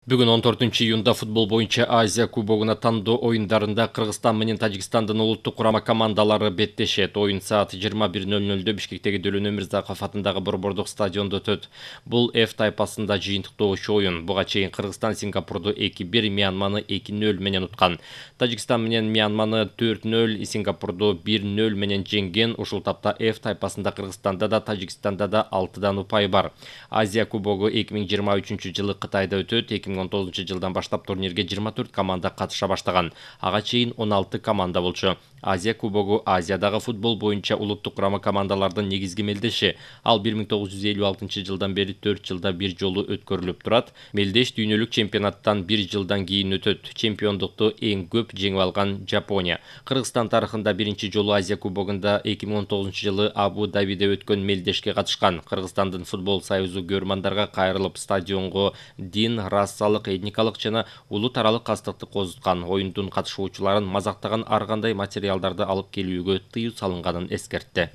Бүгін 14-июнда футбол бойынша Азия кубогына тандоо ойындарында Кыргызстан менен Тажикстандын улуттук курама командалары беттешет. Ойын саат 21:00 Бишкектеги Дөлөн Өмүрзаков атындагы борбордук стадиондо өтөт. Бул F тайпасында жыйынтыктоочу ойын. Буга чейин Кыргызстан Сингапурду 2-1, Мьянманы 2-0 менен уткан. Тажикстан менен Мьянманы 4-0, Сингапурду 1-0 менен жеңген. Ушул тапта F тайпасында Кыргызстанда да Тажикстанда да 6 упай бар. Азия кубогу 2023-жылы Кытайда өтөт. 2019 жылдан баштап турнирге 24 команда катыша баштаган. Ага чейин 16 команда болчу. Азия кубогу Азиядагы футбол боюнча улуттук курама командалардын негизги мелдеши. Ал 1956 жылдан бери 4 жылда бир жолу өткөрүлүп турат. Мелдеш дүйнөлүк чемпионаттан 1 жылдан кийин өтөт. Чемпиондукту эң көп жеңип алган Жапония. Кыргызстан тарыхында биринчи жолу Азия кубогунда 2019 жылы Абу-Дабиде өткөн мелдешке катышкан. Кыргызстандын футбол союзу көрмандарга кайрылып стадионго дин, расалык, этникалык жана улут аралык кастыкты козуткан. Оюндун катышуучуларын мазактаган ар кандай материалдарды алып келүүгө тыюу салынганын эскертти.